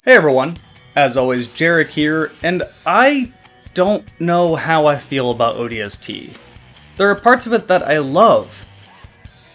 Hey everyone, as always Jarek here, and I don't know how I feel about ODST. There are parts of it that I love,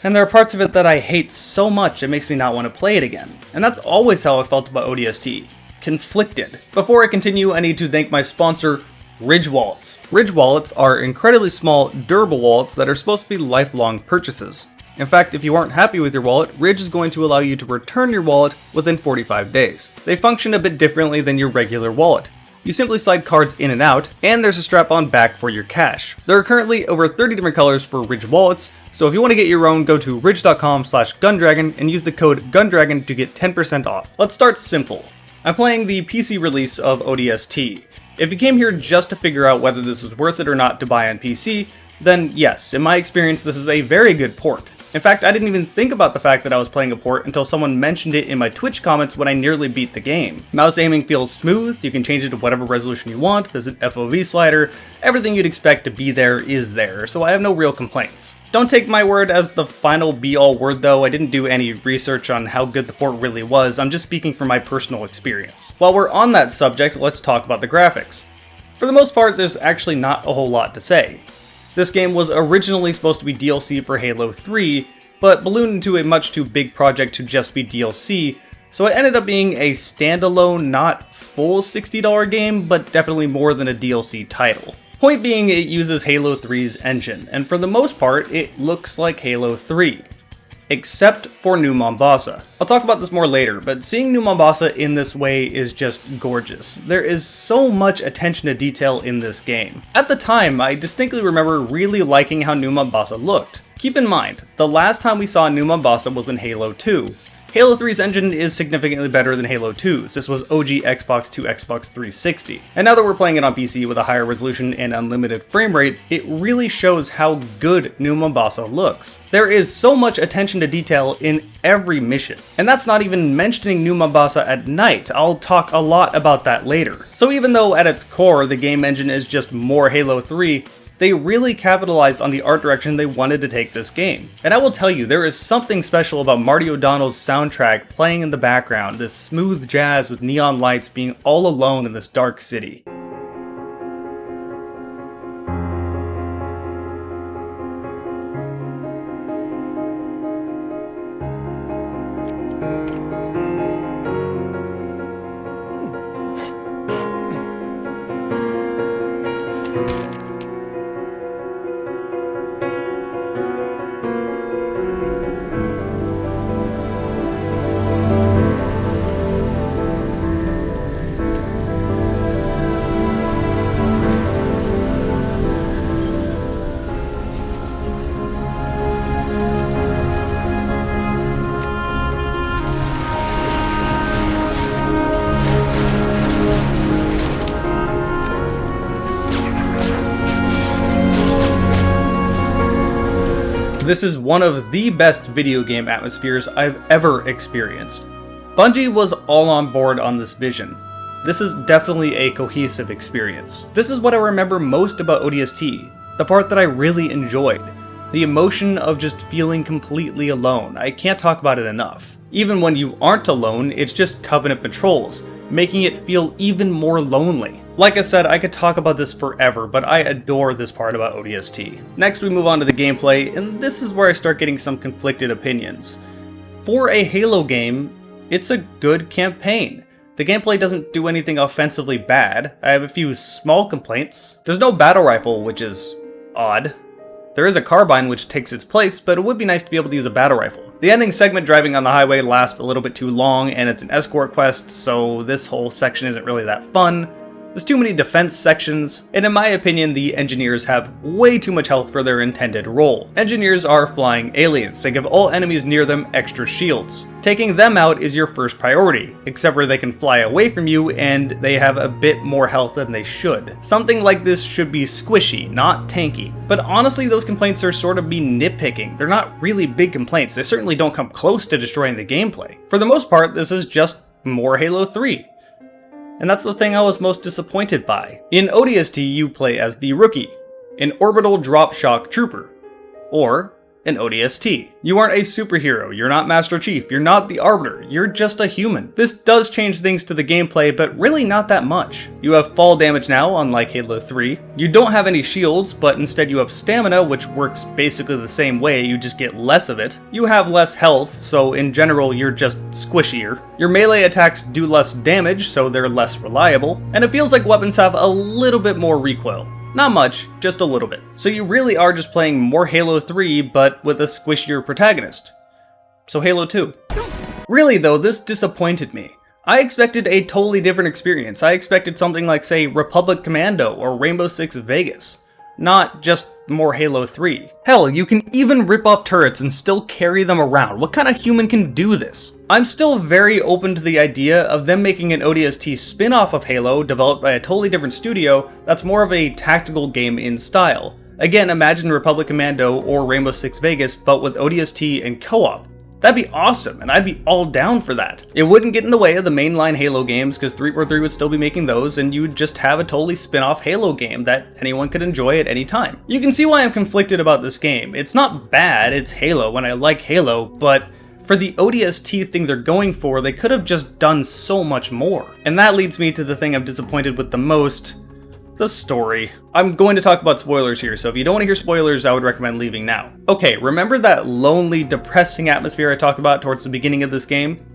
and there are parts of it that I hate so much it makes me not want to play it again. And that's always how I felt about ODST. Conflicted. Before I continue, I need to thank my sponsor, Ridge Wallets. Ridge Wallets are incredibly small, durable wallets that are supposed to be lifelong purchases. In fact, if you aren't happy with your wallet, Ridge is going to allow you to return your wallet within 45 days. They function a bit differently than your regular wallet. You simply slide cards in and out, and there's a strap-on back for your cash. There are currently over 30 different colors for Ridge wallets, so if you want to get your own, go to ridge.com/gundragon and use the code GUNDRAGON to get 10% off. Let's start simple. I'm playing the PC release of ODST. If you came here just to figure out whether this is worth it or not to buy on PC, then yes, in my experience this is a very good port. In fact, I didn't even think about the fact that I was playing a port until someone mentioned it in my Twitch comments when I nearly beat the game. Mouse aiming feels smooth, you can change it to whatever resolution you want, there's an FOV slider, everything you'd expect to be there is there, so I have no real complaints. Don't take my word as the final be-all word though, I didn't do any research on how good the port really was, I'm just speaking from my personal experience. While we're on that subject, let's talk about the graphics. For the most part, there's actually not a whole lot to say. This game was originally supposed to be DLC for Halo 3, but ballooned into a much too big project to just be DLC, so it ended up being a standalone, not full $60 game, but definitely more than a DLC title. Point being, it uses Halo 3's engine, and for the most part, it looks like Halo 3. Except for New Mombasa. I'll talk about this more later, but seeing New Mombasa in this way is just gorgeous. There is so much attention to detail in this game. At the time, I distinctly remember really liking how New Mombasa looked. Keep in mind, the last time we saw New Mombasa was in Halo 2. Halo 3's engine is significantly better than Halo 2's, this was OG Xbox to Xbox 360. And now that we're playing it on PC with a higher resolution and unlimited frame rate, it really shows how good New Mombasa looks. There is so much attention to detail in every mission. And that's not even mentioning New Mombasa at night, I'll talk a lot about that later. So even though at its core the game engine is just more Halo 3, they really capitalized on the art direction they wanted to take this game. And I will tell you, there is something special about Marty O'Donnell's soundtrack playing in the background, this smooth jazz with neon lights being all alone in this dark city. This is one of the best video game atmospheres I've ever experienced. Bungie was all on board on this vision. This is definitely a cohesive experience. This is what I remember most about ODST, the part that I really enjoyed. The emotion of just feeling completely alone. I can't talk about it enough. Even when you aren't alone, it's just Covenant patrols, making it feel even more lonely. Like I said, I could talk about this forever, but I adore this part about ODST. Next we move on to the gameplay, and this is where I start getting some conflicted opinions. For a Halo game, it's a good campaign. The gameplay doesn't do anything offensively bad. I have a few small complaints. There's no battle rifle, which is odd. There is a carbine which takes its place, but it would be nice to be able to use a battle rifle. The ending segment driving on the highway lasts a little bit too long, and it's an escort quest, so this whole section isn't really that fun. There's too many defense sections, and in my opinion, the engineers have way too much health for their intended role. Engineers are flying aliens, they give all enemies near them extra shields. Taking them out is your first priority, except for they can fly away from you and they have a bit more health than they should. Something like this should be squishy, not tanky. But honestly, those complaints are sort of me nitpicking. They're not really big complaints, they certainly don't come close to destroying the gameplay. For the most part, this is just more Halo 3. And that's the thing I was most disappointed by. In ODST, you play as the Rookie, an orbital drop shock trooper, or an ODST. You aren't a superhero, you're not Master Chief, you're not the Arbiter, you're just a human. This does change things to the gameplay, but really not that much. You have fall damage now, unlike Halo 3. You don't have any shields, but instead you have stamina, which works basically the same way, you just get less of it. You have less health, so in general you're just squishier. Your melee attacks do less damage, so they're less reliable, and it feels like weapons have a little bit more recoil. Not much, just a little bit. So you really are just playing more Halo 3, but with a squishier protagonist. So Halo 2. Really though, this disappointed me. I expected a totally different experience. I expected something like, say, Republic Commando or Rainbow Six Vegas. Not just more Halo 3. Hell, you can even rip off turrets and still carry them around. What kind of human can do this? I'm still very open to the idea of them making an ODST spin-off of Halo, developed by a totally different studio, that's more of a tactical game in style. Again, imagine Republic Commando or Rainbow Six Vegas, but with ODST and co-op. That'd be awesome, and I'd be all down for that. It wouldn't get in the way of the mainline Halo games, because 343 would still be making those, and you'd just have a totally spin-off Halo game that anyone could enjoy at any time. You can see why I'm conflicted about this game. It's not bad, it's Halo, and I like Halo, but for the ODST thing they're going for, they could have just done so much more. And that leads me to the thing I'm disappointed with the most. The story. I'm going to talk about spoilers here, so if you don't want to hear spoilers, I would recommend leaving now. Okay, remember that lonely, depressing atmosphere I talked about towards the beginning of this game?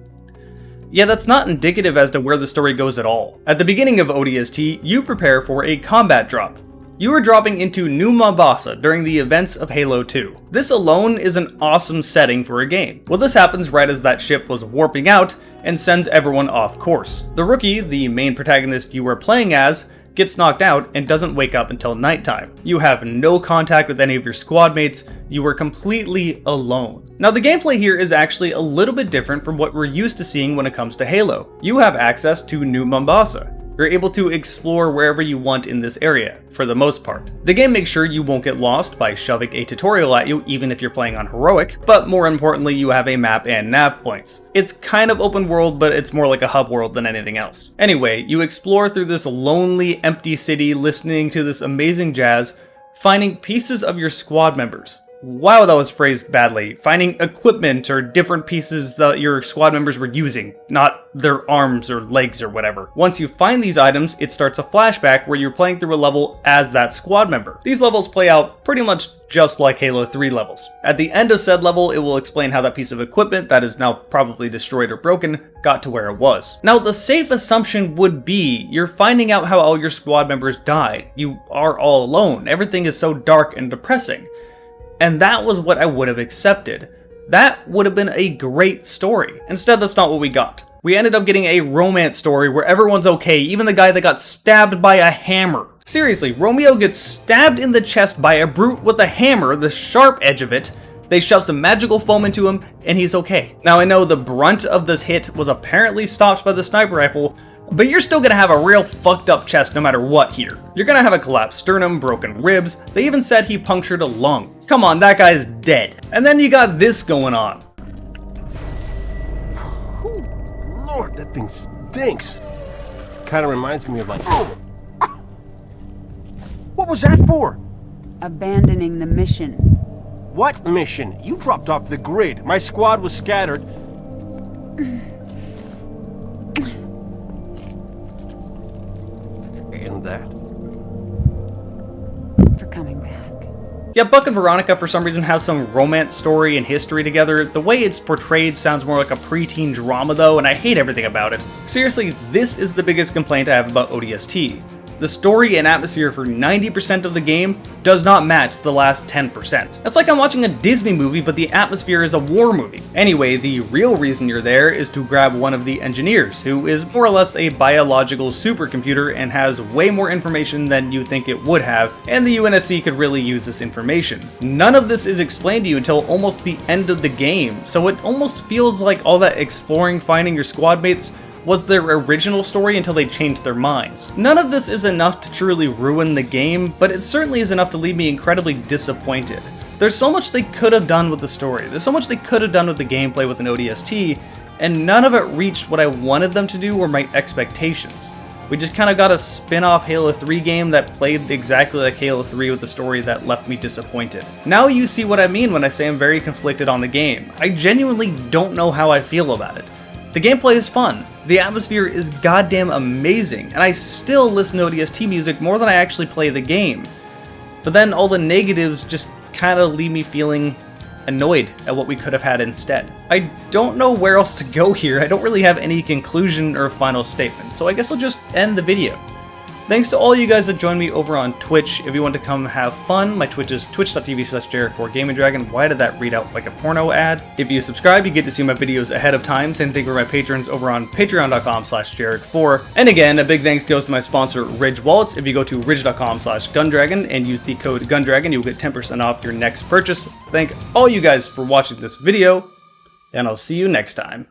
Yeah, that's not indicative as to where the story goes at all. At the beginning of ODST, you prepare for a combat drop. You are dropping into New Mombasa during the events of Halo 2. This alone is an awesome setting for a game. Well, this happens right as that ship was warping out and sends everyone off course. The rookie, the main protagonist you are playing as, gets knocked out and doesn't wake up until nighttime. You have no contact with any of your squad mates, you are completely alone. Now the gameplay here is actually a little bit different from what we're used to seeing when it comes to Halo. You have access to New Mombasa. You're able to explore wherever you want in this area, for the most part. The game makes sure you won't get lost by shoving a tutorial at you, even if you're playing on Heroic, but more importantly, you have a map and nav points. It's kind of open world, but it's more like a hub world than anything else. Anyway, you explore through this lonely, empty city, listening to this amazing jazz, finding pieces of your squad members. Wow, that was phrased badly. Finding equipment or different pieces that your squad members were using, not their arms or legs or whatever. Once you find these items, it starts a flashback where you're playing through a level as that squad member. These levels play out pretty much just like Halo 3 levels. At the end of said level, it will explain how that piece of equipment that is now probably destroyed or broken got to where it was. Now, the safe assumption would be you're finding out how all your squad members died. You are all alone. Everything is so dark and depressing. And that was what I would have accepted. That would have been a great story. Instead, that's not what we got. We ended up getting a romance story where everyone's okay, even the guy that got stabbed by a hammer. Seriously, Romeo gets stabbed in the chest by a brute with a hammer, the sharp edge of it. They shove some magical foam into him, and he's okay. Now I know the brunt of this hit was apparently stopped by the sniper rifle, but you're still gonna have a real fucked up chest no matter what here. You're gonna have a collapsed sternum, broken ribs, they even said he punctured a lung. Come on, that guy's dead. And then you got this going on. Oh, Lord, that thing stinks. Kinda reminds me of like... What was that for? Abandoning the mission. What mission? You dropped off the grid. My squad was scattered. And that. For coming back. Yeah, Buck and Veronica for some reason have some romance story and history together. The way it's portrayed sounds more like a preteen drama though, and I hate everything about it. Seriously, this is the biggest complaint I have about ODST. The story and atmosphere for 90% of the game does not match the last 10%. It's like I'm watching a Disney movie, but the atmosphere is a war movie. Anyway, the real reason you're there is to grab one of the engineers, who is more or less a biological supercomputer and has way more information than you think it would have, and the UNSC could really use this information. None of this is explained to you until almost the end of the game, so it almost feels like all that exploring, finding your squad mates was their original story until they changed their minds. None of this is enough to truly ruin the game, but it certainly is enough to leave me incredibly disappointed. There's so much they could have done with the story, there's so much they could have done with the gameplay with an ODST, and none of it reached what I wanted them to do or my expectations. We just kind of got a spin-off Halo 3 game that played exactly like Halo 3 with a story that left me disappointed. Now you see what I mean when I say I'm very conflicted on the game. I genuinely don't know how I feel about it. The gameplay is fun, the atmosphere is goddamn amazing, and I still listen to ODST music more than I actually play the game. But then all the negatives just kind of leave me feeling annoyed at what we could have had instead. I don't know where else to go here. I don't really have any conclusion or final statement, so I guess I'll just end the video. Thanks to all you guys that joined me over on Twitch. If you want to come have fun, my Twitch is twitch.tv/JarekTheGamingDragon. Why did that read out like a porno ad? If you subscribe, you get to see my videos ahead of time. Same thing for my patrons over on patreon.com/Jarek4. And again, a big thanks goes to my sponsor, Ridge Wallets. If you go to ridge.com/Gundragon and use the code Gundragon, you'll get 10% off your next purchase. Thank all you guys for watching this video, and I'll see you next time.